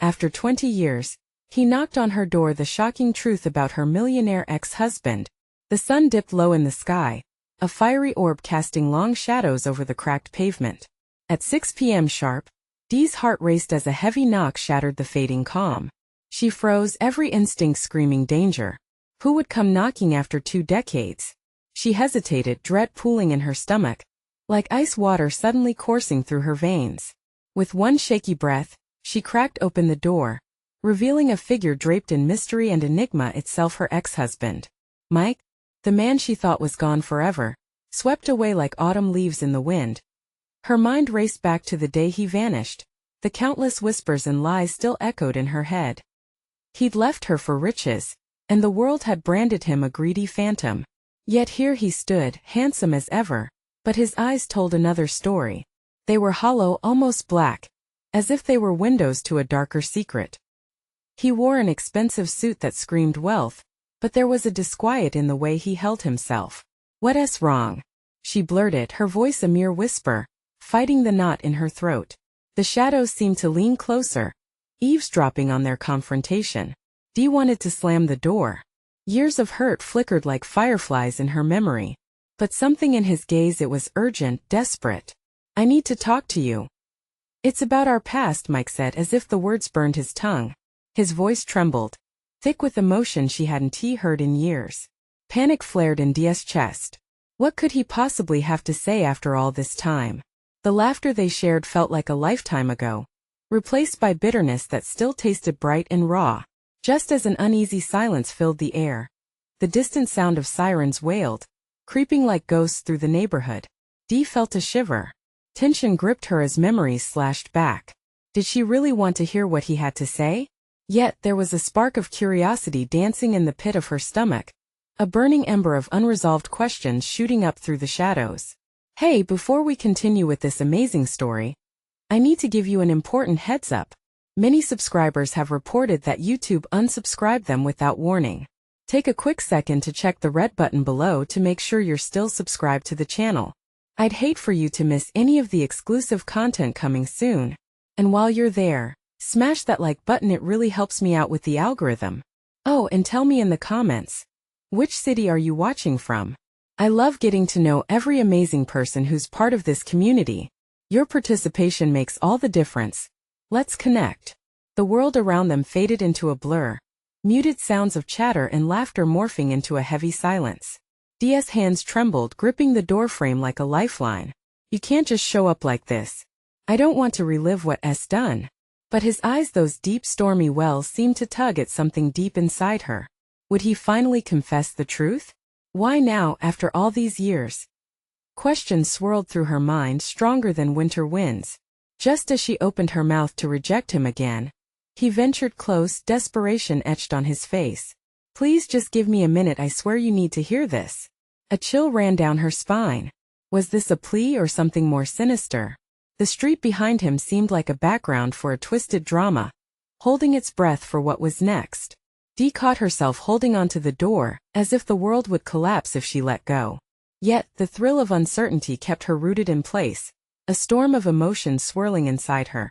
After 20 years, he knocked on her door, the shocking truth about her millionaire ex-husband. The sun dipped low in the sky, a fiery orb casting long shadows over the cracked pavement. At 6 p.m. sharp, Dee's heart raced as a heavy knock shattered the fading calm. She froze, every instinct screaming danger. Who would come knocking after 2 decades? She hesitated, dread pooling in her stomach, like ice water suddenly coursing through her veins. With one shaky breath, she cracked open the door, revealing a figure draped in mystery and enigma itself, her ex-husband. Mike, the man she thought was gone forever, swept away like autumn leaves in the wind. Her mind raced back to the day he vanished. The countless whispers and lies still echoed in her head. He'd left her for riches, and the world had branded him a greedy phantom. Yet here he stood, handsome as ever, but his eyes told another story. They were hollow, almost black, as if they were windows to a darker secret. He wore an expensive suit that screamed wealth, but there was a disquiet in the way he held himself. "What's wrong?" she blurted, her voice a mere whisper, fighting the knot in her throat. The shadows seemed to lean closer, eavesdropping on their confrontation. Dee wanted to slam the door. Years of hurt flickered like fireflies in her memory. But something in his gaze, it was urgent, desperate. "I need to talk to you." "It's about our past," Mike said, as if the words burned his tongue. His voice trembled, thick with emotion she hadn't heard in years. Panic flared in Dee's chest. What could he possibly have to say after all this time? The laughter they shared felt like a lifetime ago, replaced by bitterness that still tasted bright and raw. Just as an uneasy silence filled the air, the distant sound of sirens wailed, creeping like ghosts through the neighborhood. Dee felt a shiver. Tension gripped her as memories slashed back. Did she really want to hear what he had to say? Yet there was a spark of curiosity dancing in the pit of her stomach, a burning ember of unresolved questions shooting up through the shadows. "Hey, before we continue with this amazing story, I need to give you an important heads up. Many subscribers have reported that YouTube unsubscribed them without warning. Take a quick second to check the red button below to make sure you're still subscribed to the channel. I'd hate for you to miss any of the exclusive content coming soon. And while you're there, smash that like button, it really helps me out with the algorithm. Oh, and tell me in the comments, which city are you watching from? I love getting to know every amazing person who's part of this community. Your participation makes all the difference. Let's connect." The world around them faded into a blur, muted sounds of chatter and laughter morphing into a heavy silence. Dee's hands trembled, gripping the doorframe like a lifeline. "You can't just show up like this. I don't want to relive what's done." But his eyes, those deep stormy wells, seemed to tug at something deep inside her. Would he finally confess the truth? Why now, after all these years? Questions swirled through her mind, stronger than winter winds. Just as she opened her mouth to reject him again, he ventured close, desperation etched on his face. "Please just give me a minute, I swear you need to hear this." A chill ran down her spine. Was this a plea or something more sinister? The street behind him seemed like a background for a twisted drama, holding its breath for what was next. Dee caught herself holding onto the door, as if the world would collapse if she let go. Yet, the thrill of uncertainty kept her rooted in place, a storm of emotion swirling inside her.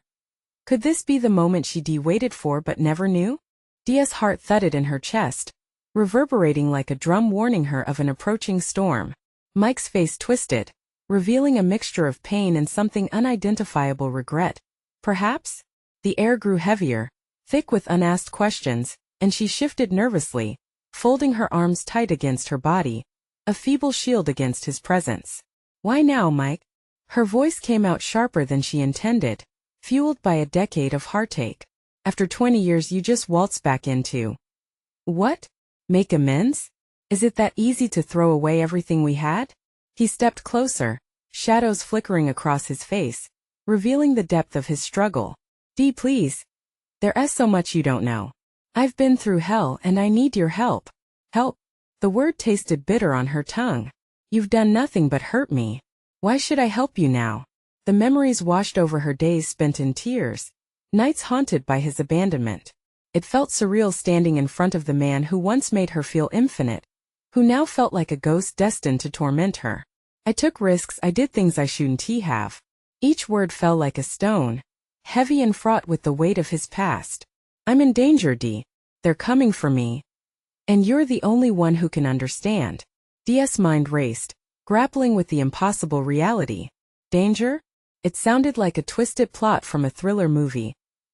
Could this be the moment she waited for but never knew? Dee's heart thudded in her chest, reverberating like a drum warning her of an approaching storm. Mike's face twisted, revealing a mixture of pain and something unidentifiable regret. Perhaps? The air grew heavier, thick with unasked questions, and she shifted nervously, folding her arms tight against her body, a feeble shield against his presence. "Why now, Mike?" Her voice came out sharper than she intended, fueled by a decade of heartache. "After 20 years you just waltz back into what? Make amends? Is it that easy to throw away everything we had?" He stepped closer, shadows flickering across his face, revealing the depth of his struggle. "Dee, please. There's so much you don't know. I've been through hell and I need your help." "Help?" The word tasted bitter on her tongue. "You've done nothing but hurt me. Why should I help you now?" The memories washed over her, days spent in tears, nights haunted by his abandonment. It felt surreal standing in front of the man who once made her feel infinite, who now felt like a ghost destined to torment her. "I took risks, I did things I shouldn't have." Each word fell like a stone, heavy and fraught with the weight of his past. I'm in danger, Dee. They're coming for me. And you're the only one who can understand. Dee's mind raced, grappling with the impossible reality. Danger? It sounded like a twisted plot from a thriller movie.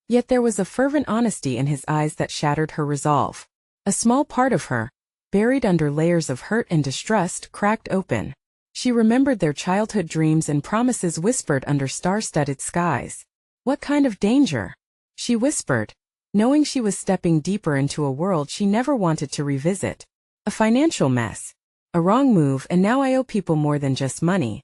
Yet there was a fervent honesty in his eyes that shattered her resolve. A small part of her, buried under layers of hurt and distrust, cracked open. She remembered their childhood dreams and promises whispered under star-studded skies. What kind of danger? She whispered, knowing she was stepping deeper into a world she never wanted to revisit. A financial mess. A wrong move, and now I owe people more than just money.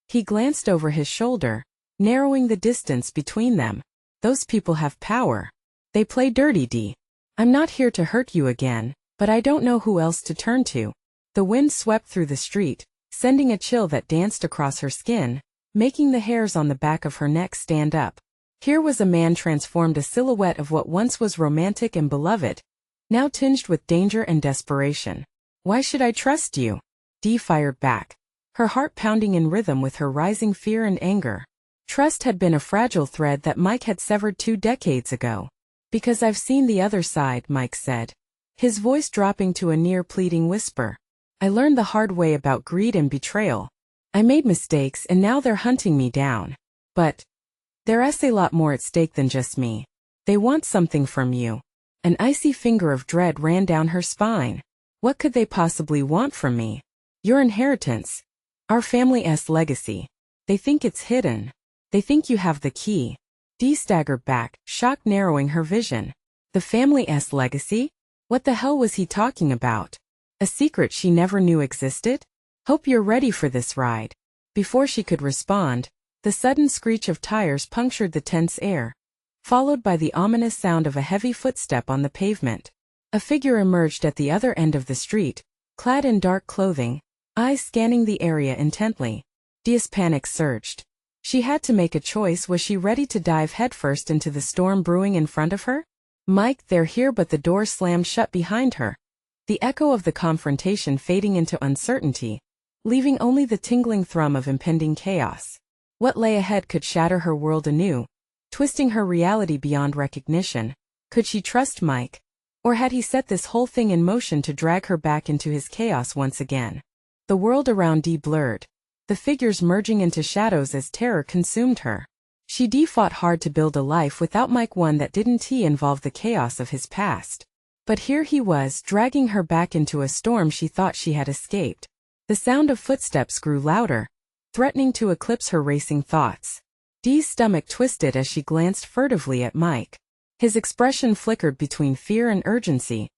He glanced over his shoulder, narrowing the distance between them. Those people have power. They play dirty, Dee. I'm not here to hurt you again, but I don't know who else to turn to. The wind swept through the street, sending a chill that danced across her skin, making the hairs on the back of her neck stand up. Here was a man transformed, a silhouette of what once was romantic and beloved, now tinged with danger and desperation. Why should I trust you? Dee fired back, her heart pounding in rhythm with her rising fear and anger. Trust had been a fragile thread that Mike had severed 2 decades ago. Because I've seen the other side, Mike said, his voice dropping to a near pleading whisper. I learned the hard way about greed and betrayal. I made mistakes and now they're hunting me down. But there's a lot more at stake than just me. They want something from you. An icy finger of dread ran down her spine. What could they possibly want from me? Your inheritance. Our family's legacy. They think it's hidden. They think you have the key. Dee staggered back, shock narrowing her vision. The family's legacy? What the hell was he talking about? A secret she never knew existed? Hope you're ready for this ride. Before she could respond, the sudden screech of tires punctured the tense air, followed by the ominous sound of a heavy footstep on the pavement. A figure emerged at the other end of the street, clad in dark clothing, eyes scanning the area intently. Dee's panic surged. She had to make a choice. Was she ready to dive headfirst into the storm brewing in front of her? Mike, they're here, but the door slammed shut behind her. The echo of the confrontation fading into uncertainty, leaving only the tingling thrum of impending chaos. What lay ahead could shatter her world anew, twisting her reality beyond recognition. Could she trust Mike? Or had he set this whole thing in motion to drag her back into his chaos once again? The world around Dee blurred, the figures merging into shadows as terror consumed her. Dee fought hard to build a life without Mike, one that didn't involve the chaos of his past. But here he was, dragging her back into a storm she thought she had escaped. The sound of footsteps grew louder, threatening to eclipse her racing thoughts. Dee's stomach twisted as she glanced furtively at Mike. His expression flickered between fear and urgency,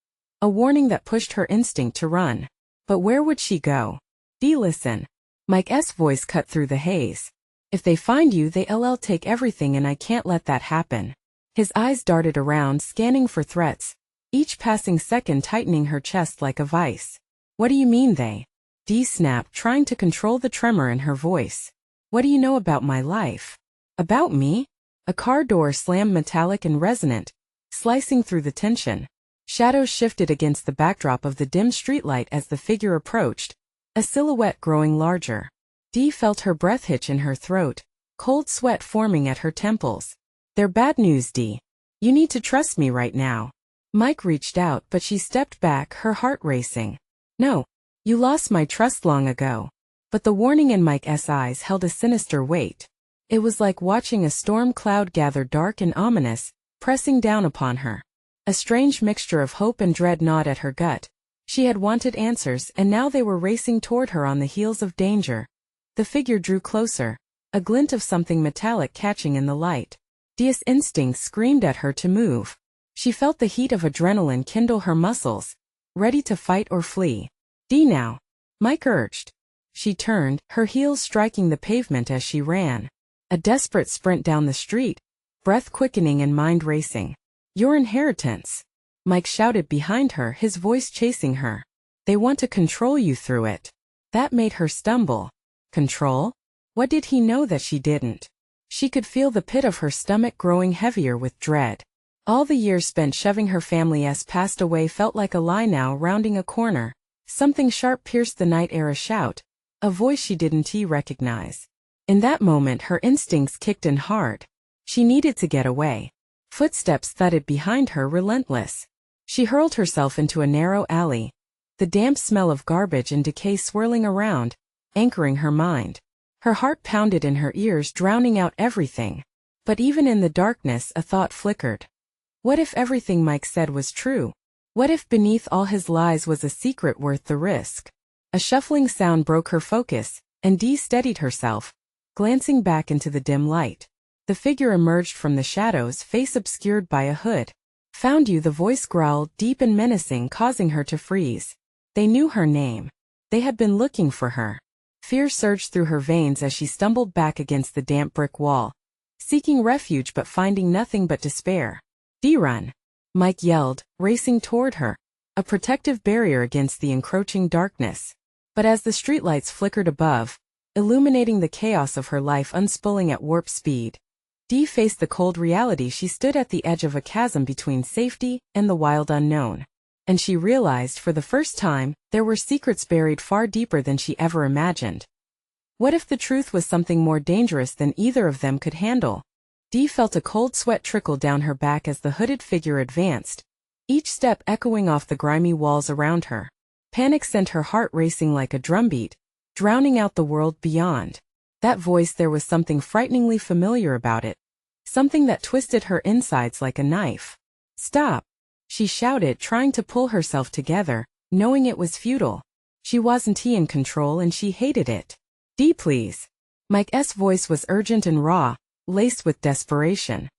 a warning that pushed her instinct to run. But where would she go? Dee, listen. Mike's voice cut through the haze. If they find you, they'll take everything, and I can't let that happen. His eyes darted around, scanning for threats, each passing second tightening her chest like a vice. What do you mean they? Dee snapped, trying to control the tremor in her voice. What do you know about my life? About me? A car door slammed, metallic and resonant, slicing through the tension. Shadows shifted against the backdrop of the dim streetlight as the figure approached, a silhouette growing larger. Dee felt her breath hitch in her throat, cold sweat forming at her temples. They're bad news, Dee. You need to trust me right now. Mike reached out, but she stepped back, her heart racing. No. You lost my trust long ago. But the warning in Mike's eyes held a sinister weight. It was like watching a storm cloud gather, dark and ominous, pressing down upon her. A strange mixture of hope and dread gnawed at her gut. She had wanted answers, and now they were racing toward her on the heels of danger. The figure drew closer, a glint of something metallic catching in the light. Dee's instincts screamed at her to move. She felt the heat of adrenaline kindle her muscles, ready to fight or flee. Dee, now, Mike urged. She turned, her heels striking the pavement as she ran. A desperate sprint down the street, breath quickening and mind racing. Your inheritance, Mike shouted behind her, his voice chasing her. They want to control you through it. That made her stumble. Control? What did he know that she didn't? She could feel the pit of her stomach growing heavier with dread. All the years spent shoving her family's past away felt like a lie now rounding a corner. Something sharp pierced the night air, a shout, a voice she didn't recognize. In that moment her instincts kicked in hard. She needed to get away. Footsteps thudded behind her, relentless. She hurled herself into a narrow alley, the damp smell of garbage and decay swirling around, anchoring her mind. Her heart pounded in her ears, drowning out everything. But even in the darkness, a thought flickered. What if everything Mike said was true? What if beneath all his lies was a secret worth the risk? A shuffling sound broke her focus, and Dee steadied herself, glancing back into the dim light. The figure emerged from the shadows, face obscured by a hood. "Found you," the voice growled, deep and menacing, causing her to freeze. They knew her name. They had been looking for her. Fear surged through her veins as she stumbled back against the damp brick wall, seeking refuge but finding nothing but despair. "Dee, run!" Mike yelled, racing toward her, a protective barrier against the encroaching darkness. But as the streetlights flickered above, illuminating the chaos of her life unspooling at warp speed, Dee faced the cold reality. She stood at the edge of a chasm between safety and the wild unknown. And she realized for the first time, there were secrets buried far deeper than she ever imagined. What if the truth was something more dangerous than either of them could handle? Dee felt a cold sweat trickle down her back as the hooded figure advanced, each step echoing off the grimy walls around her. Panic sent her heart racing like a drumbeat, drowning out the world beyond. That voice, there was something frighteningly familiar about it. Something that twisted her insides like a knife. "Stop!" she shouted, trying to pull herself together, knowing it was futile. She wasn't in control and she hated it. "Dee, please." Mike's voice was urgent and raw, laced with desperation.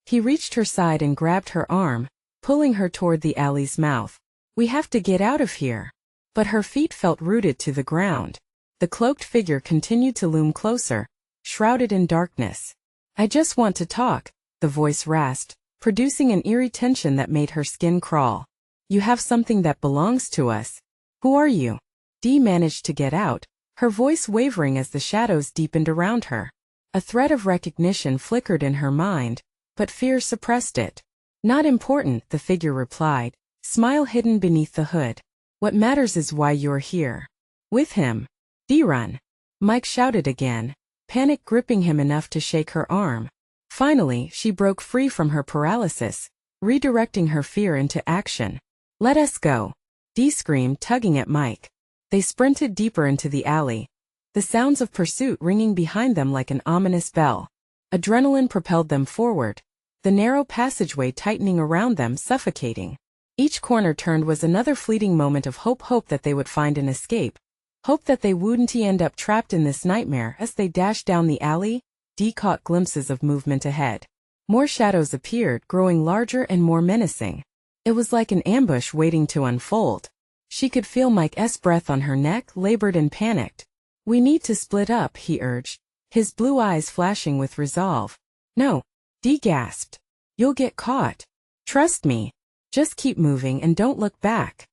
He reached her side and grabbed her arm, pulling her toward the alley's mouth. "We have to get out of here." But her feet felt rooted to the ground. The cloaked figure continued to loom closer, shrouded in darkness. "I just want to talk," the voice rasped, producing an eerie tension that made her skin crawl. "You have something that belongs to us. Who are you?" Dee managed to get out, her voice wavering as the shadows deepened around her. A thread of recognition flickered in her mind, but fear suppressed it. "Not important," the figure replied, smile hidden beneath the hood. "What matters is why you're here. With him." "Dee, run!" Mike shouted again, panic gripping him enough to shake her arm. Finally, she broke free from her paralysis, redirecting her fear into action. "Let us go!" Dee screamed, tugging at Mike. They sprinted deeper into the alley, the sounds of pursuit ringing behind them like an ominous bell. Adrenaline propelled them forward, the narrow passageway tightening around them, suffocating. Each corner turned was another fleeting moment of hope that they would find an escape. Hope that they wouldn't end up trapped in this nightmare. As they dashed down the alley, Dee caught glimpses of movement ahead. More shadows appeared, growing larger and more menacing. It was like an ambush waiting to unfold. She could feel Mike's breath on her neck, labored and panicked. "We need to split up," he urged, his blue eyes flashing with resolve. "No," Dee gasped. "You'll get caught. Trust me. Just keep moving and don't look back."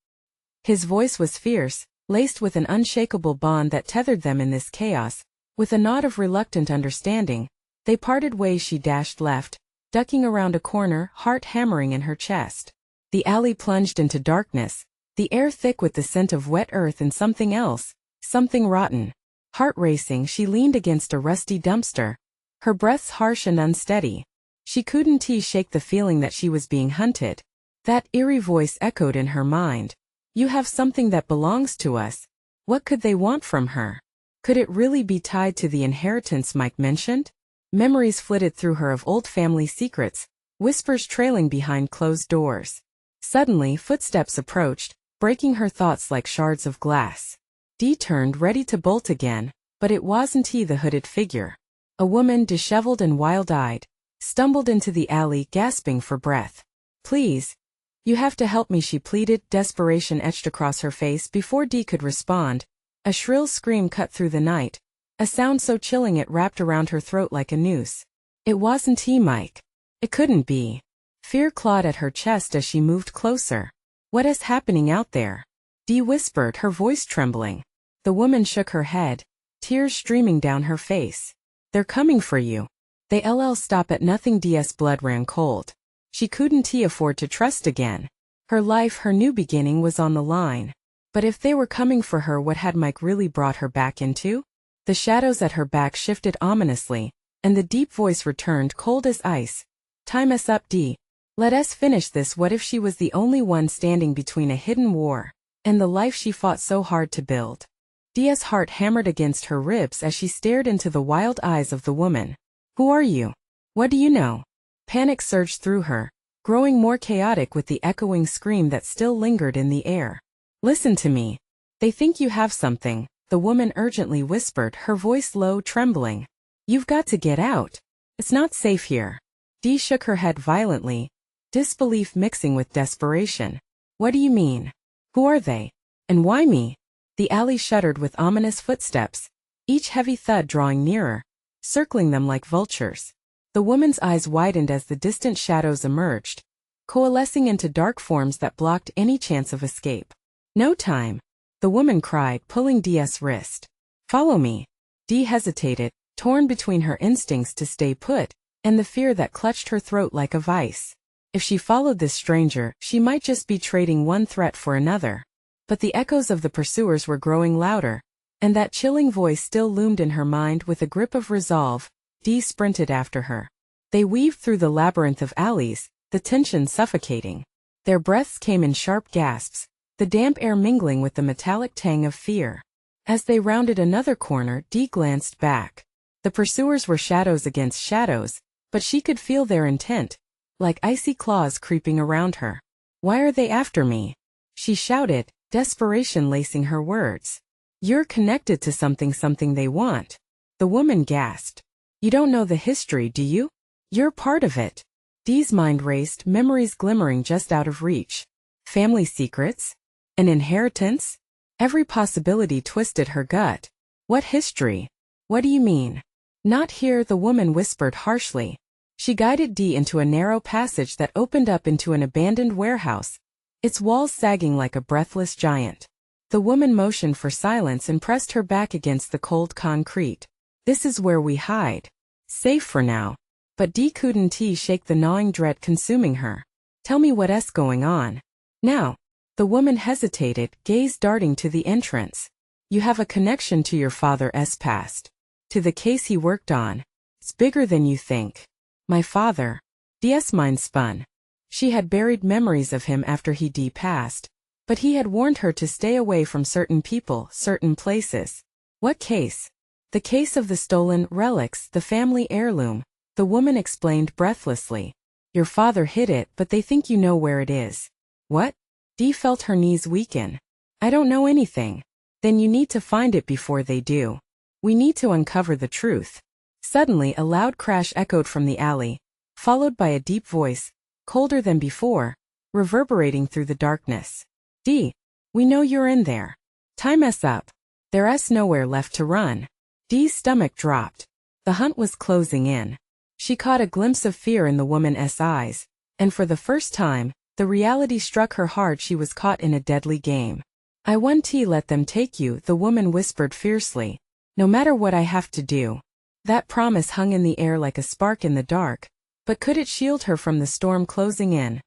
His voice was fierce, laced with an unshakable bond that tethered them in this chaos. With a nod of reluctant understanding, they parted ways. She dashed left, ducking around a corner, heart hammering in her chest. The alley plunged into darkness, the air thick with the scent of wet earth and something else, something rotten. Heart racing, she leaned against a rusty dumpster, her breaths harsh and unsteady. She couldn't shake the feeling that she was being hunted. That eerie voice echoed in her mind. "You have something that belongs to us." What could they want from her? Could it really be tied to the inheritance Mike mentioned? Memories flitted through her of old family secrets, whispers trailing behind closed doors. Suddenly, footsteps approached, breaking her thoughts like shards of glass. Dee turned, ready to bolt again, but it wasn't the hooded figure. A woman, disheveled and wild-eyed, stumbled into the alley, gasping for breath. "Please. You have to help me," she pleaded, desperation etched across her face. Before Dee could respond, a shrill scream cut through the night, a sound so chilling it wrapped around her throat like a noose. It wasn't Mike. It couldn't be. Fear clawed at her chest as she moved closer. "What is happening out there?" Dee whispered, her voice trembling. The woman shook her head, tears streaming down her face. "They're coming for you." They'll stop at nothing. Dee's blood ran cold. She couldn't afford to trust again. Her life, her new beginning, was on the line. But if they were coming for her, what had Mike really brought her back into? The shadows at her back shifted ominously, and the deep voice returned cold as ice. Time us up, D. Let us finish this. What if she was the only one standing between a hidden war and the life she fought so hard to build? Dia's heart hammered against her ribs as she stared into the wild eyes of the woman. Who are you? What do you know? Panic surged through her, growing more chaotic with the echoing scream that still lingered in the air. Listen to me. They think you have something, the woman urgently whispered, her voice low, trembling. You've got to get out. It's not safe here. Dee shook her head violently, disbelief mixing with desperation. What do you mean? Who are they? And why me? The alley shuddered with ominous footsteps, each heavy thud drawing nearer, circling them like vultures. The woman's eyes widened as the distant shadows emerged, coalescing into dark forms that blocked any chance of escape. No time, the woman cried, pulling Dia's wrist. Follow me. Dee hesitated, torn between her instincts to stay put and the fear that clutched her throat like a vice. If she followed this stranger, she might just be trading one threat for another. But the echoes of the pursuers were growing louder, and that chilling voice still loomed in her mind with a grip of resolve. Dee sprinted after her. They weaved through the labyrinth of alleys, the tension suffocating. Their breaths came in sharp gasps, the damp air mingling with the metallic tang of fear. As they rounded another corner, Dee glanced back. The pursuers were shadows against shadows, but she could feel their intent, like icy claws creeping around her. Why are they after me? She shouted, desperation lacing her words. You're connected to something they want. The woman gasped. You don't know the history, do you? You're part of it. Dee's mind raced, memories glimmering just out of reach. Family secrets? An inheritance? Every possibility twisted her gut. What history? What do you mean? Not here, the woman whispered harshly. She guided Dee into a narrow passage that opened up into an abandoned warehouse, its walls sagging like a breathless giant. The woman motioned for silence and pressed her back against the cold concrete. This is where we hide. Safe for now. But Dee couldn't shake the gnawing dread consuming her. Tell me what's going on. Now. The woman hesitated, gaze darting to the entrance. You have a connection to your father's past. To the case he worked on. It's bigger than you think. My father. Dee's mind spun. She had buried memories of him after he passed, but he had warned her to stay away from certain people, certain places. What case? The case of the stolen relics, the family heirloom, the woman explained breathlessly. Your father hid it, but they think you know where it is. What? Dee felt her knees weaken. I don't know anything. Then you need to find it before they do. We need to uncover the truth. Suddenly a loud crash echoed from the alley, followed by a deep voice, colder than before, reverberating through the darkness. Dee, we know you're in there. Time us up. There's nowhere left to run. Dee's stomach dropped. The hunt was closing in. She caught a glimpse of fear in the woman's eyes, and for the first time, the reality struck her hard. She was caught in a deadly game. I won't let them take you, the woman whispered fiercely. No matter what I have to do. That promise hung in the air like a spark in the dark, but could it shield her from the storm closing in?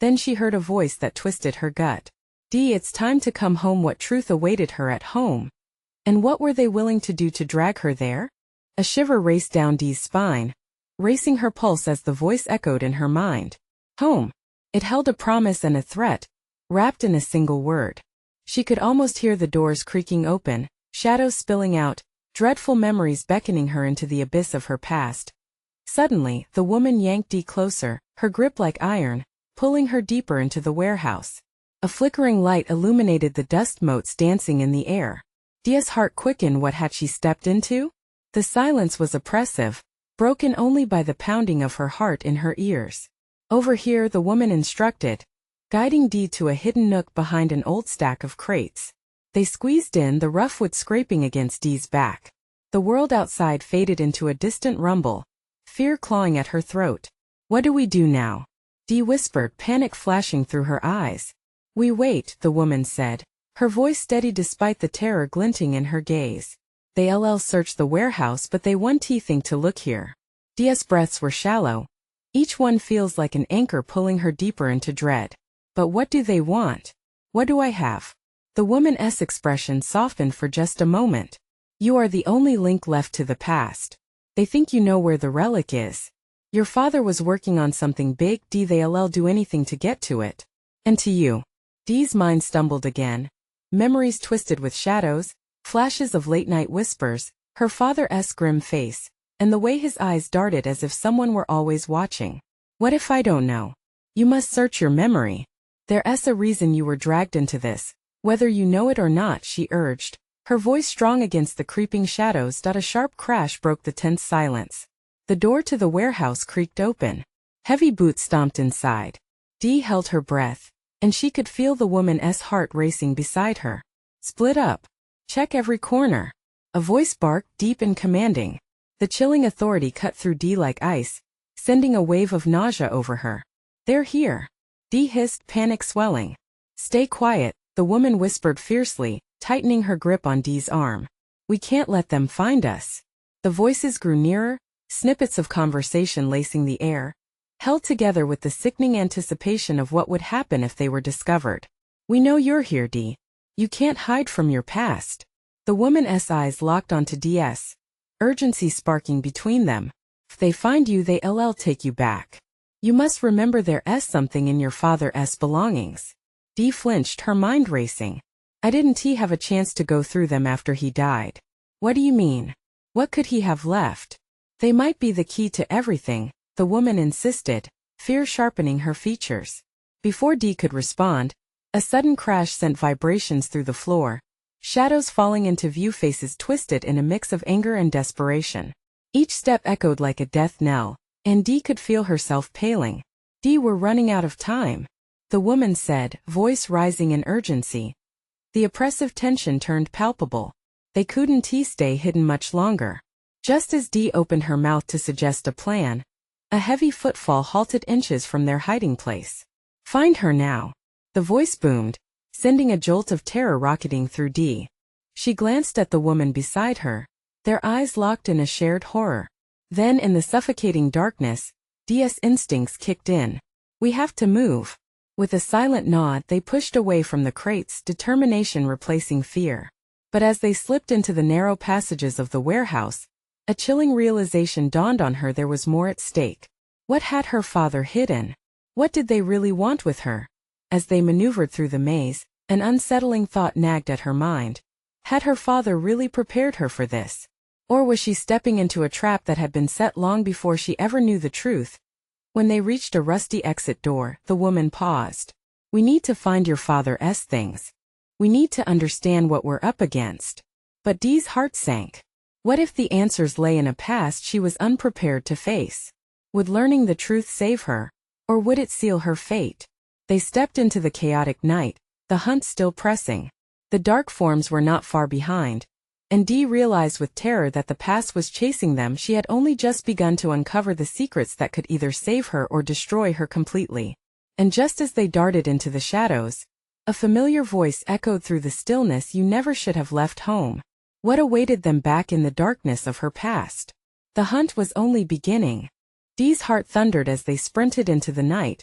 Then she heard a voice that twisted her gut. Dee, it's time to come home. What truth awaited her at home? And what were they willing to do to drag her there? A shiver raced down Dee's spine, racing her pulse as the voice echoed in her mind. Home. It held a promise and a threat, wrapped in a single word. She could almost hear the doors creaking open, shadows spilling out, dreadful memories beckoning her into the abyss of her past. Suddenly, the woman yanked Dee closer, her grip like iron, pulling her deeper into the warehouse. A flickering light illuminated the dust motes dancing in the air. Dee's heart quickened. What had she stepped into? The silence was oppressive, broken only by the pounding of her heart in her ears. Over here, the woman instructed, guiding Dee to a hidden nook behind an old stack of crates. They squeezed in, the rough wood scraping against Dee's back. The world outside faded into a distant rumble, fear clawing at her throat. What do we do now? Dee whispered, panic flashing through her eyes. We wait, the woman said, her voice steady despite the terror glinting in her gaze. They'll search the warehouse, but they won't think to look here. Dee's breaths were shallow. Each one feels like an anchor pulling her deeper into dread. But what do they want? What do I have? The woman's expression softened for just a moment. You are the only link left to the past. They think you know where the relic is. Your father was working on something big. They'll do anything to get to it. And to you. Dee's mind stumbled again. Memories twisted with shadows, flashes of late-night whispers, her father's grim face, and the way his eyes darted as if someone were always watching. What if I don't know? You must search your memory. There's a reason you were dragged into this, whether you know it or not, she urged, her voice strong against the creeping shadows. A sharp crash broke the tense silence. The door to the warehouse creaked open. Heavy boots stomped inside. Dee held her breath, and she could feel the woman's heart racing beside her. Split up. Check every corner. A voice barked, deep and commanding. The chilling authority cut through Dee like ice, sending a wave of nausea over her. They're here. Dee hissed, panic swelling. Stay quiet, the woman whispered fiercely, tightening her grip on Dee's arm. We can't let them find us. The voices grew nearer, snippets of conversation lacing the air, held together with the sickening anticipation of what would happen if they were discovered. We know you're here, Dee. You can't hide from your past. The woman's eyes locked onto Dee's, urgency sparking between them. If they find you, they'll take you back. You must remember there's something in your father's belongings. Dee flinched, her mind racing. I didn't he have a chance to go through them after he died? What do you mean? What could he have left? They might be the key to everything, the woman insisted, fear sharpening her features. Before Dee could respond, a sudden crash sent vibrations through the floor, shadows falling into view, faces twisted in a mix of anger and desperation. Each step echoed like a death knell, and Dee could feel herself paling. Dee, we're running out of time, the woman said, voice rising in urgency. The oppressive tension turned palpable. They couldn't stay hidden much longer. Just as Dee opened her mouth to suggest a plan, a heavy footfall halted inches from their hiding place. Find her now. The voice boomed, sending a jolt of terror rocketing through Dee. She glanced at the woman beside her, their eyes locked in a shared horror. Then in the suffocating darkness, Dee's instincts kicked in. We have to move. With a silent nod, they pushed away from the crates, determination replacing fear. But as they slipped into the narrow passages of the warehouse, a chilling realization dawned on her. There was more at stake. What had her father hidden? What did they really want with her? As they maneuvered through the maze, an unsettling thought nagged at her mind. Had her father really prepared her for this? Or was she stepping into a trap that had been set long before she ever knew the truth? When they reached a rusty exit door, the woman paused. We need to find your father's things. We need to understand what we're up against. But Dee's heart sank. What if the answers lay in a past she was unprepared to face? Would learning the truth save her, or would it seal her fate? They stepped into the chaotic night, the hunt still pressing. The dark forms were not far behind, and Dee realized with terror that the past was chasing them. She had only just begun to uncover the secrets that could either save her or destroy her completely. And just as they darted into the shadows, a familiar voice echoed through the stillness. You never should have left home. What awaited them back in the darkness of her past? The hunt was only beginning. Dee's heart thundered as they sprinted into the night,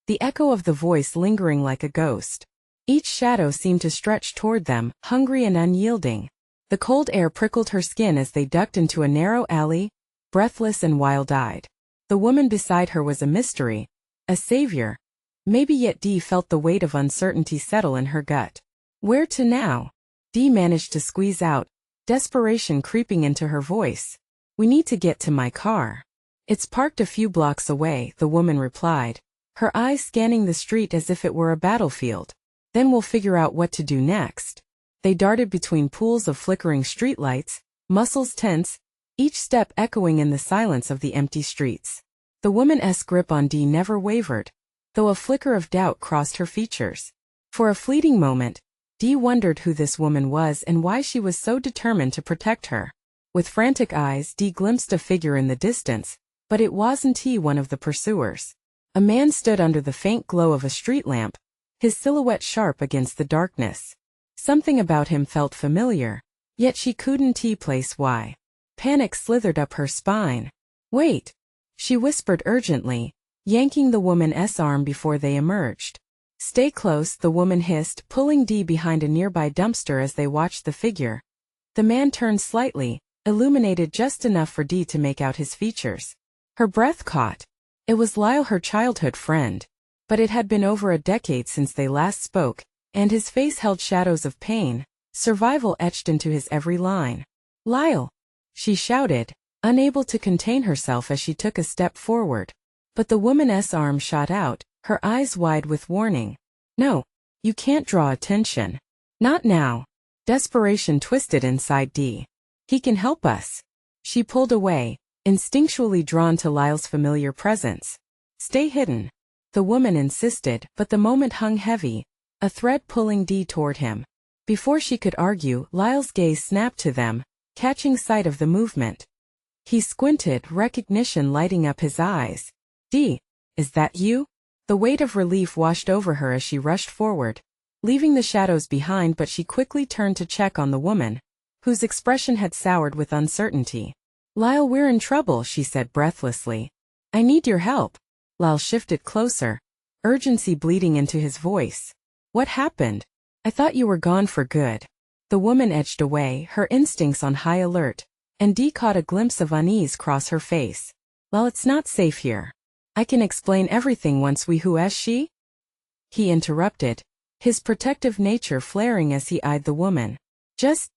the echo of the voice lingering like a ghost. Each shadow seemed to stretch toward them, hungry and unyielding. The cold air prickled her skin as they ducked into a narrow alley, breathless and wild-eyed. The woman beside her was a mystery, a savior. Maybe, yet Dee felt the weight of uncertainty settle in her gut. Where to now? Dee managed to squeeze out, desperation creeping into her voice. We need to get to my car. It's parked a few blocks away, the woman replied, her eyes scanning the street as if it were a battlefield. Then we'll figure out what to do next. They darted between pools of flickering streetlights, muscles tense, each step echoing in the silence of the empty streets. The woman's grip on Dee never wavered, though a flicker of doubt crossed her features. For a fleeting moment, Dee wondered who this woman was and why she was so determined to protect her. With frantic eyes, Dee glimpsed a figure in the distance, but it wasn't one of the pursuers. A man stood under the faint glow of a street lamp, his silhouette sharp against the darkness. Something about him felt familiar, yet she couldn't place why. Panic slithered up her spine. Wait, she whispered urgently, yanking the woman's arm before they emerged. Stay close, the woman hissed, pulling Dee behind a nearby dumpster as they watched the figure. The man turned slightly, illuminated just enough for Dee to make out his features. Her breath caught. It was Lyle, her childhood friend. But it had been over a decade since they last spoke, and his face held shadows of pain, survival etched into his every line. "Lyle!" she shouted, unable to contain herself as she took a step forward. But the woman's arm shot out, her eyes wide with warning. "No, you can't draw attention. Not now." Desperation twisted inside Dee. "He can help us." She pulled away, instinctually drawn to Lyle's familiar presence. "Stay hidden," the woman insisted, but the moment hung heavy, a thread pulling Dee toward him. Before she could argue, Lyle's gaze snapped to them, catching sight of the movement. He squinted, recognition lighting up his eyes. "Dee, is that you?" The weight of relief washed over her as she rushed forward, leaving the shadows behind, but she quickly turned to check on the woman, whose expression had soured with uncertainty. "Lyle, we're in trouble," she said breathlessly. "I need your help." Lyle shifted closer, urgency bleeding into his voice. "What happened? I thought you were gone for good." The woman edged away, her instincts on high alert, and Dee caught a glimpse of unease cross her face. "Well, it's not safe here. I can explain everything once we who as she?" He interrupted, his protective nature flaring as he eyed the woman. Just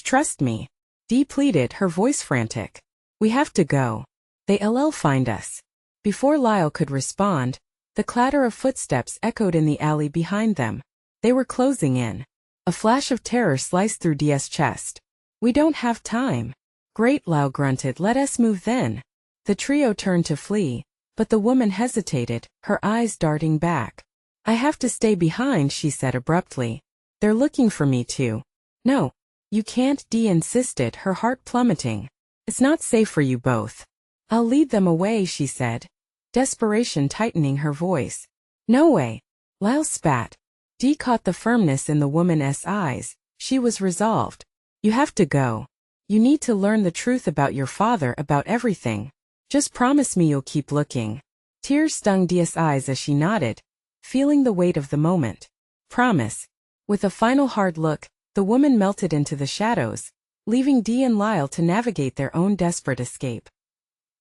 trust me," Dee pleaded, her voice frantic. "We have to go. They'll find us." Before Lyle could respond, the clatter of footsteps echoed in the alley behind them. They were closing in. A flash of terror sliced through Dee's chest. "We don't have time." "Great," Lyle grunted, "let us move then." The trio turned to flee, but the woman hesitated, her eyes darting back. "I have to stay behind," she said abruptly. "They're looking for me too." "No, you can't," Dee insisted, her heart plummeting. "It's not safe for you both." "I'll lead them away," she said, desperation tightening her voice. "No way." Lyle spat. Dee caught the firmness in the woman's eyes. She was resolved. "You have to go. You need to learn the truth about your father, about everything. Just promise me you'll keep looking." Tears stung Dee's eyes as she nodded, feeling the weight of the moment. "Promise." With a final hard look, the woman melted into the shadows, leaving Dee and Lyle to navigate their own desperate escape.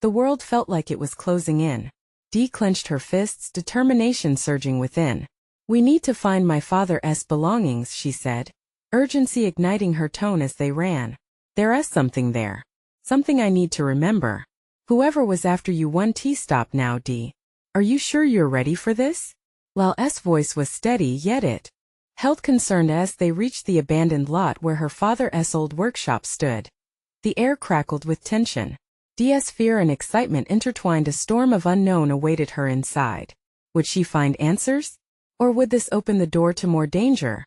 The world felt like it was closing in. Dee clenched her fists, determination surging within. "We need to find my father's belongings," she said, urgency igniting her tone as they ran. "There's something there. Something I need to remember. Whoever was after you won tea stop now, Dee. Are you sure you're ready for this?" Lyle's voice was steady, yet it held concern as they reached the abandoned lot where her father's old workshop stood. The air crackled with tension. Dee's fear and excitement intertwined, a storm of unknown awaited her inside. Would she find answers? Or would this open the door to more danger?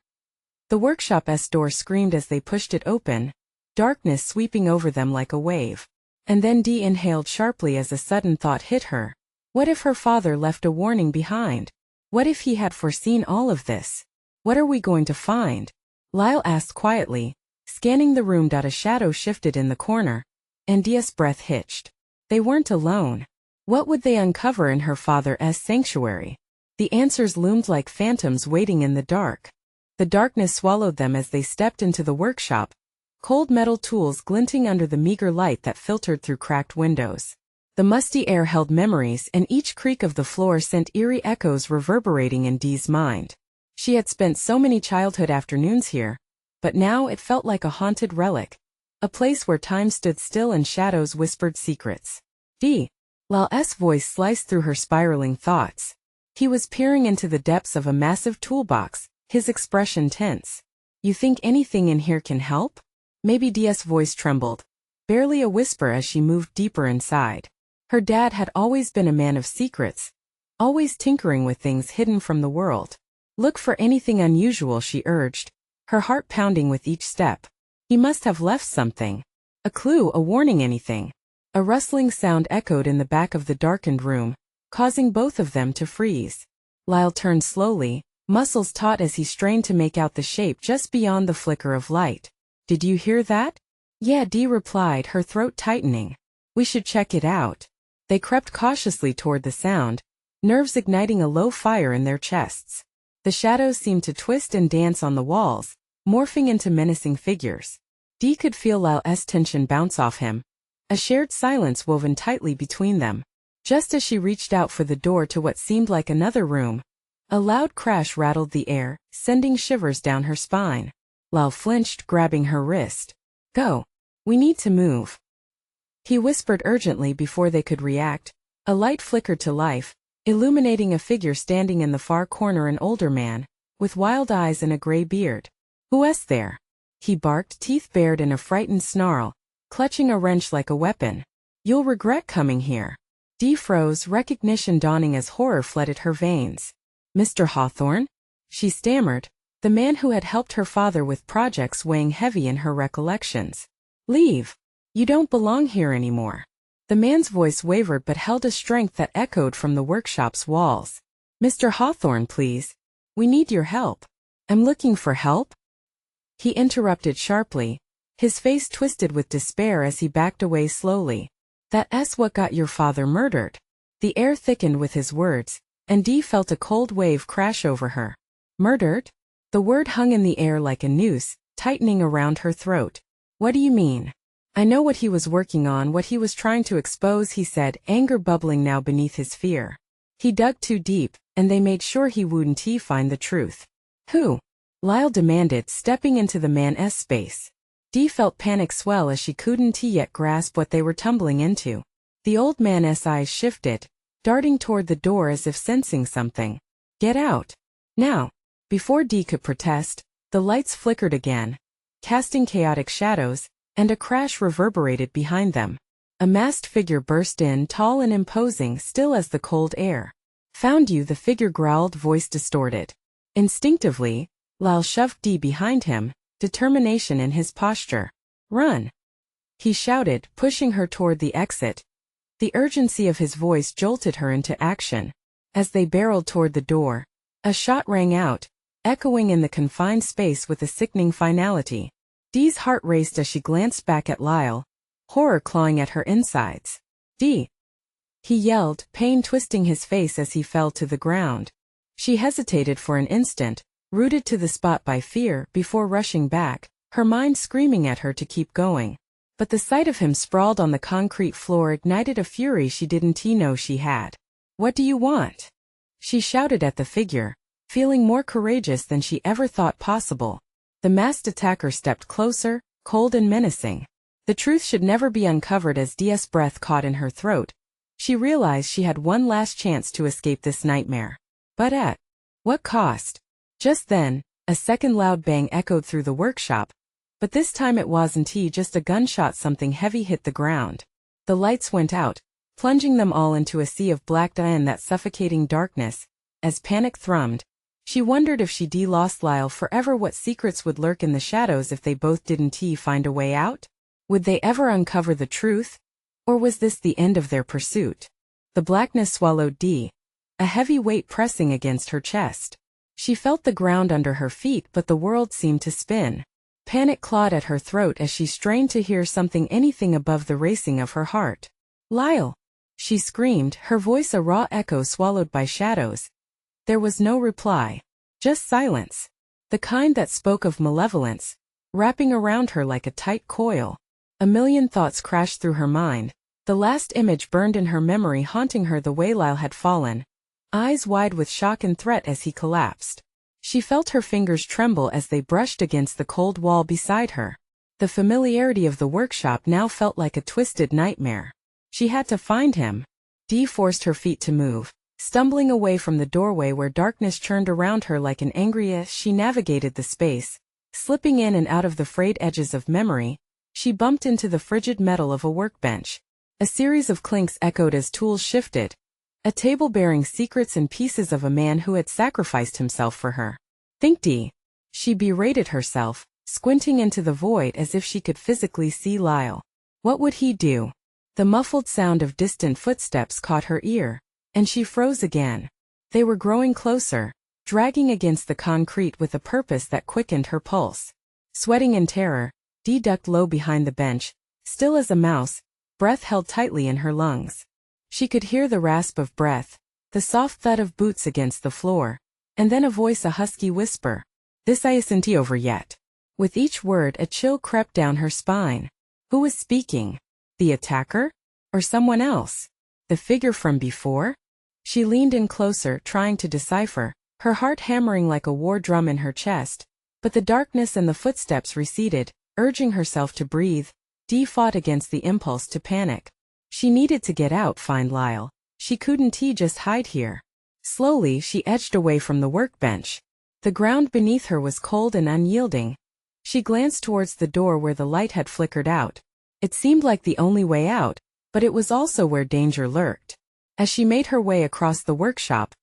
The workshop's door screamed as they pushed it open, darkness sweeping over them like a wave. And then Dee inhaled sharply as a sudden thought hit her. What if her father left a warning behind? What if he had foreseen all of this? "What are we going to find?" Lyle asked quietly, scanning the room. A shadow shifted in the corner, and Dee's breath hitched. They weren't alone. What would they uncover in her father's sanctuary? The answers loomed like phantoms waiting in the dark. The darkness swallowed them as they stepped into the workshop, cold metal tools glinting under the meager light that filtered through cracked windows. The musty air held memories, and each creak of the floor sent eerie echoes reverberating in Dee's mind. She had spent so many childhood afternoons here, but now it felt like a haunted relic, a place where time stood still and shadows whispered secrets. "Dee." Lyle's voice sliced through her spiraling thoughts. He was peering into the depths of a massive toolbox, his expression tense. "You think anything in here can help?" Maybe Dee's voice trembled, barely a whisper as she moved deeper inside. Her dad had always been a man of secrets, always tinkering with things hidden from the world. "Look for anything unusual," she urged, her heart pounding with each step. "He must have left something. A clue, a warning, anything." A rustling sound echoed in the back of the darkened room, causing both of them to freeze. Lyle turned slowly, muscles taut as he strained to make out the shape just beyond the flicker of light. "Did you hear that?" "Yeah," Dee replied, her throat tightening. "We should check it out." They crept cautiously toward the sound, nerves igniting a low fire in their chests. The shadows seemed to twist and dance on the walls, morphing into menacing figures. Dee could feel Lyle's tension bounce off him, a shared silence woven tightly between them. Just as she reached out for the door to what seemed like another room, a loud crash rattled the air, sending shivers down her spine. Lyle flinched, grabbing her wrist. "Go. We need to move," he whispered urgently before they could react. A light flickered to life, illuminating a figure standing in the far corner, an older man, with wild eyes and a gray beard. "Who's there?" he barked, teeth bared in a frightened snarl, clutching a wrench like a weapon. "You'll regret coming here." Dee froze, recognition dawning as horror flooded her veins. "Mr. Hawthorne?" she stammered, the man who had helped her father with projects weighing heavy in her recollections. "Leave. You don't belong here anymore." The man's voice wavered but held a strength that echoed from the workshop's walls. "Mr. Hawthorne, please. We need your help." "I'm looking for help?" he interrupted sharply, his face twisted with despair as he backed away slowly. "That's what got your father murdered." The air thickened with his words, and Dee felt a cold wave crash over her. "Murdered?" The word hung in the air like a noose, tightening around her throat. "What do you mean?" "I know what he was working on, what he was trying to expose," he said, anger bubbling now beneath his fear. "He dug too deep, and they made sure he wouldn't find the truth." "Who?" Lyle demanded, stepping into the man's space. Dee felt panic swell as she couldn't yet grasp what they were tumbling into. The old man's eyes shifted, darting toward the door as if sensing something. "Get out. Now." Before Dee could protest, the lights flickered again, casting chaotic shadows, and a crash reverberated behind them. A masked figure burst in, tall and imposing, still as the cold air. "Found you," the figure growled, voice distorted. Instinctively, Lyle shoved Dee behind him, determination in his posture. "Run!" he shouted, pushing her toward the exit. The urgency of his voice jolted her into action. As they barreled toward the door, a shot rang out, echoing in the confined space with a sickening finality. Dee's heart raced as she glanced back at Lyle, horror clawing at her insides. "Dee!" he yelled, pain twisting his face as he fell to the ground. She hesitated for an instant, rooted to the spot by fear, before rushing back, her mind screaming at her to keep going. But the sight of him sprawled on the concrete floor ignited a fury she didn't know she had. "What do you want?" she shouted at the figure, feeling more courageous than she ever thought possible. The masked attacker stepped closer, cold and menacing. The truth should never be uncovered. As Dee's breath caught in her throat, she realized she had one last chance to escape this nightmare. But at what cost? Just then, a second loud bang echoed through the workshop, but this time it wasn't just a gunshot. Something heavy hit the ground. The lights went out, plunging them all into a sea of black and that suffocating darkness. As panic thrummed, she wondered if she'd lost Lyle forever. What secrets would lurk in the shadows if they both didn't find a way out? Would they ever uncover the truth? Or was this the end of their pursuit? The blackness swallowed Dee, a heavy weight pressing against her chest. She felt the ground under her feet, but the world seemed to spin. Panic clawed at her throat as she strained to hear something, anything above the racing of her heart. "Lyle!" she screamed, her voice a raw echo swallowed by shadows. There was no reply, just silence, the kind that spoke of malevolence, wrapping around her like a tight coil. A million thoughts crashed through her mind, the last image burned in her memory, haunting her the way Lyle had fallen, eyes wide with shock and threat as he collapsed. She felt her fingers tremble as they brushed against the cold wall beside her. The familiarity of the workshop now felt like a twisted nightmare. She had to find him. Dee forced her feet to move, stumbling away from the doorway where darkness churned around her like an angry she navigated the space, slipping in and out of the frayed edges of memory. She bumped into the frigid metal of a workbench. A series of clinks echoed as tools shifted, a table bearing secrets and pieces of a man who had sacrificed himself for her. "Think, Dee," she berated herself, squinting into the void as if she could physically see Lyle. What would he do? The muffled sound of distant footsteps caught her ear, and she froze again. They were growing closer, dragging against the concrete with a purpose that quickened her pulse. Sweating in terror, Dee ducked low behind the bench, still as a mouse, breath held tightly in her lungs. She could hear the rasp of breath, the soft thud of boots against the floor, and then a voice, a husky whisper. "This isn't over yet." With each word, a chill crept down her spine. Who was speaking? The attacker? Or someone else? The figure from before? She leaned in closer, trying to decipher, her heart hammering like a war drum in her chest. But the darkness and the footsteps receded, urging herself to breathe. Dee fought against the impulse to panic. She needed to get out, find Lyle. She couldn't just hide here. Slowly, she edged away from the workbench. The ground beneath her was cold and unyielding. She glanced towards the door where the light had flickered out. It seemed like the only way out, but it was also where danger lurked. As she made her way across the workshop,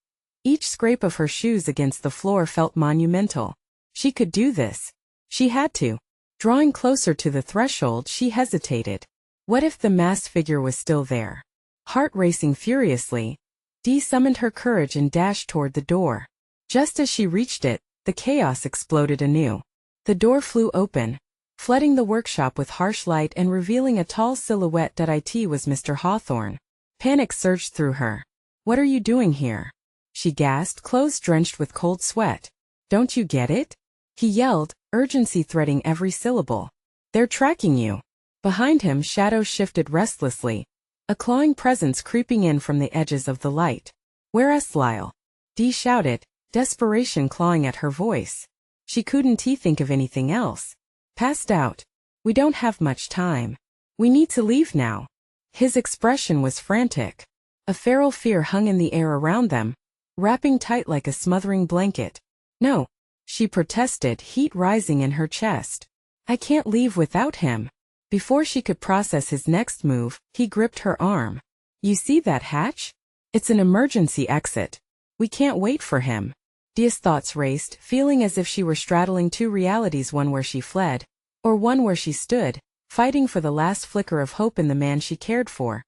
each scrape of her shoes against the floor felt monumental. She could do this. She had to. Drawing closer to the threshold, she hesitated. What if the masked figure was still there? Heart racing furiously, Dee summoned her courage and dashed toward the door. Just as she reached it, the chaos exploded anew. The door flew open, flooding the workshop with harsh light and revealing a tall silhouette that was Mr. Hawthorne. Panic surged through her. What are you doing here? She gasped, clothes drenched with cold sweat. Don't you get it? He yelled, urgency threading every syllable. They're tracking you. Behind him, shadows shifted restlessly, a clawing presence creeping in from the edges of the light. Where's Lyle? Dee shouted, desperation clawing at her voice. She couldn't think of anything else. Passed out. We don't have much time. We need to leave now. His expression was frantic. A feral fear hung in the air around them, wrapping tight like a smothering blanket. No, she protested, heat rising in her chest. I can't leave without him. Before she could process his next move, he gripped her arm. You see that hatch? It's an emergency exit. We can't wait for him. Dee's thoughts raced, feeling as if she were straddling two realities, one where she fled, or one where she stood, fighting for the last flicker of hope in the man she cared for.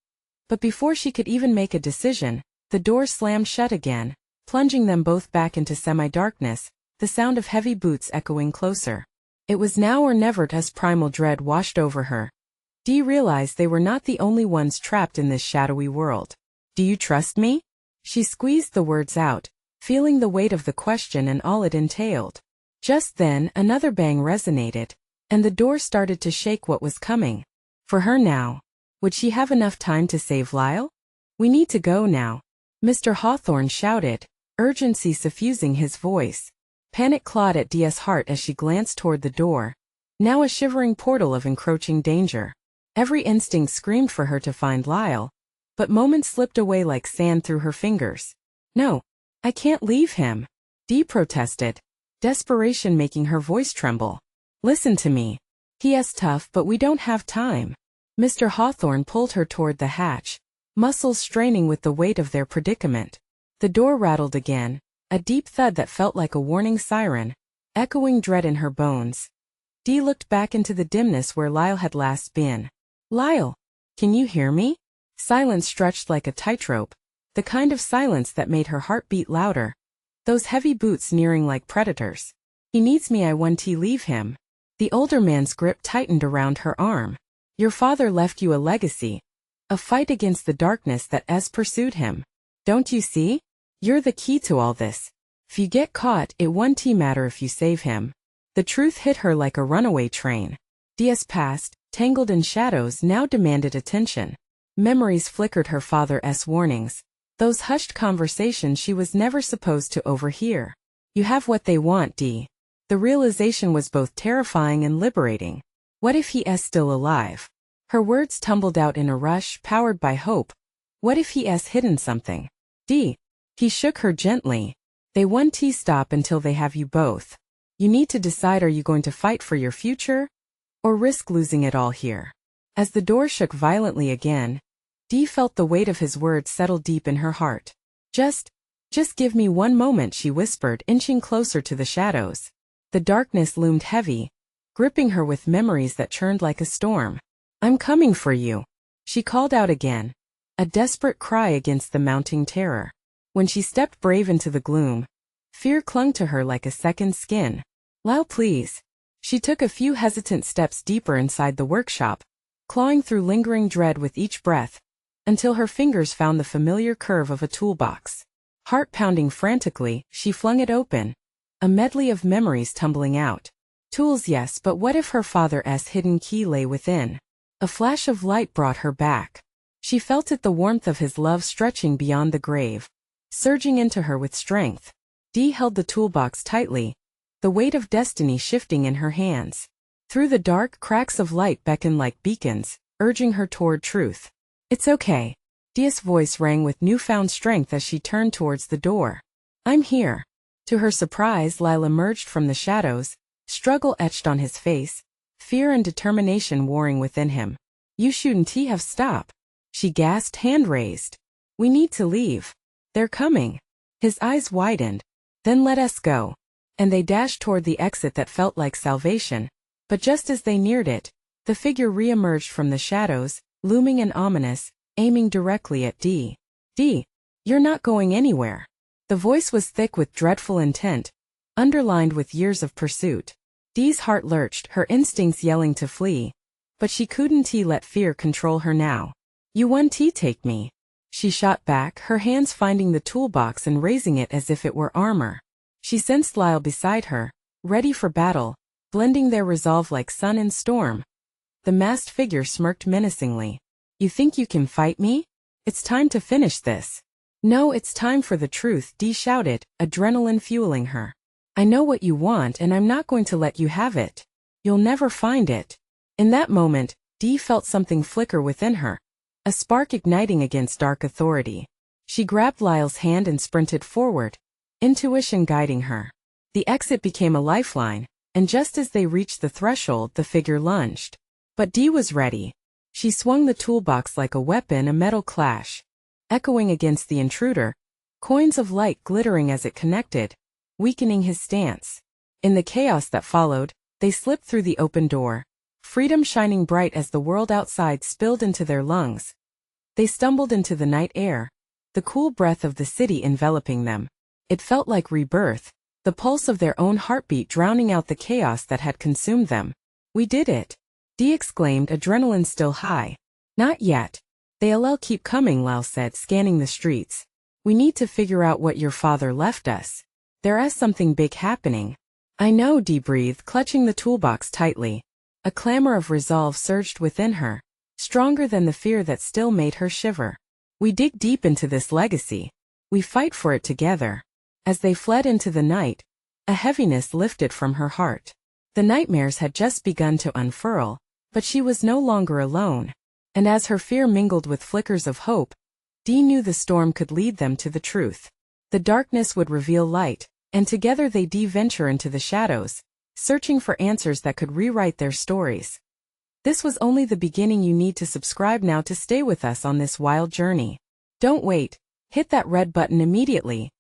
But before she could even make a decision, the door slammed shut again, plunging them both back into semi-darkness, the sound of heavy boots echoing closer. It was now or never as primal dread washed over her. Dee realized they were not the only ones trapped in this shadowy world. Do you trust me? She squeezed the words out, feeling the weight of the question and all it entailed. Just then, another bang resonated, and the door started to shake. What was coming? For her now. Would she have enough time to save Lyle? We need to go now, Mr. Hawthorne shouted, urgency suffusing his voice. Panic clawed at Dee's heart as she glanced toward the door, now a shivering portal of encroaching danger. Every instinct screamed for her to find Lyle, but moments slipped away like sand through her fingers. No, I can't leave him, Dee protested, desperation making her voice tremble. Listen to me. He.S. tough, but we don't have time. Mr. Hawthorne pulled her toward the hatch, muscles straining with the weight of their predicament. The door rattled again, a deep thud that felt like a warning siren, echoing dread in her bones. Dee looked back into the dimness where Lyle had last been. Lyle, can you hear me? Silence stretched like a tightrope, the kind of silence that made her heart beat louder. Those heavy boots nearing like predators. He needs me, I want to leave him. The older man's grip tightened around her arm. Your father left you a legacy. A fight against the darkness that pursued him. Don't you see? You're the key to all this. If you get caught, it won't matter if you save him. The truth hit her like a runaway train. Dia's past, tangled in shadows, now demanded attention. Memories flickered her father's warnings. Those hushed conversations she was never supposed to overhear. You have what they want, Dee. The realization was both terrifying and liberating. What if he's still alive? Her words tumbled out in a rush, powered by hope. What if he's hidden something? Dee. He shook her gently. They won't stop until they have you both. You need to decide, are you going to fight for your future? Or risk losing it all here? As the door shook violently again, Dee felt the weight of his words settle deep in her heart. Just give me one moment, she whispered, inching closer to the shadows. The darkness loomed heavy, gripping her with memories that churned like a storm. I'm coming for you, she called out again, a desperate cry against the mounting terror. When she stepped brave into the gloom, fear clung to her like a second skin. Lyle, please. She took a few hesitant steps deeper inside the workshop, clawing through lingering dread with each breath, until her fingers found the familiar curve of a toolbox. Heart pounding frantically, she flung it open, a medley of memories tumbling out. Tools, yes, but what if her father's hidden key lay within? A flash of light brought her back. She felt it, the warmth of his love stretching beyond the grave, surging into her with strength. Dee held the toolbox tightly, the weight of destiny shifting in her hands. Through the dark, cracks of light beckoned like beacons, urging her toward truth. It's okay. Dee's voice rang with newfound strength as she turned towards the door. I'm here. To her surprise, Lyle emerged from the shadows, struggle etched on his face, fear and determination warring within him. You shouldn't have stopped. She gasped, hand raised. We need to leave. They're coming. His eyes widened. Then let us go. And they dashed toward the exit that felt like salvation. But just as they neared it, the figure re-emerged from the shadows, looming and ominous, aiming directly at Dee. Dee, you're not going anywhere. The voice was thick with dreadful intent, underlined with years of pursuit. Dee's heart lurched, her instincts yelling to flee. But she couldn't let fear control her now. You won't take me. She shot back, her hands finding the toolbox and raising it as if it were armor. She sensed Lyle beside her, ready for battle, blending their resolve like sun and storm. The masked figure smirked menacingly. You think you can fight me? It's time to finish this. No, it's time for the truth, Dee shouted, adrenaline fueling her. I know what you want and I'm not going to let you have it. You'll never find it. In that moment, Dee felt something flicker within her, a spark igniting against dark authority. She grabbed Lyle's hand and sprinted forward, intuition guiding her. The exit became a lifeline, and just as they reached the threshold, the figure lunged. But Dee was ready. She swung the toolbox like a weapon, a metal clash, echoing against the intruder, coins of light glittering as it connected, weakening his stance. In the chaos that followed, they slipped through the open door, freedom shining bright as the world outside spilled into their lungs. They stumbled into the night air, the cool breath of the city enveloping them. It felt like rebirth, the pulse of their own heartbeat drowning out the chaos that had consumed them. We did it! Dee exclaimed, adrenaline still high. Not yet. They'll keep coming, Lyle said, scanning the streets. We need to figure out what your father left us. There is something big happening. I know, Dee breathed, clutching the toolbox tightly. A clamor of resolve surged within her, stronger than the fear that still made her shiver. We dig deep into this legacy. We fight for it together. As they fled into the night, a heaviness lifted from her heart. The nightmares had just begun to unfurl, but she was no longer alone. And as her fear mingled with flickers of hope, Dee knew the storm could lead them to the truth. The darkness would reveal light, and together they'd venture into the shadows, searching for answers that could rewrite their stories. This was only the beginning. You need to subscribe now to stay with us on this wild journey. Don't wait. Hit that red button immediately.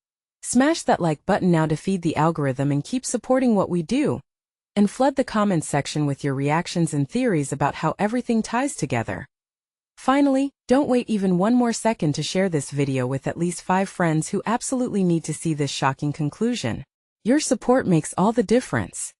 Smash that like button now to feed the algorithm and keep supporting what we do. And flood the comments section with your reactions and theories about how everything ties together. Finally, don't wait even one more second to share this video with at least 5 friends who absolutely need to see this shocking conclusion. Your support makes all the difference.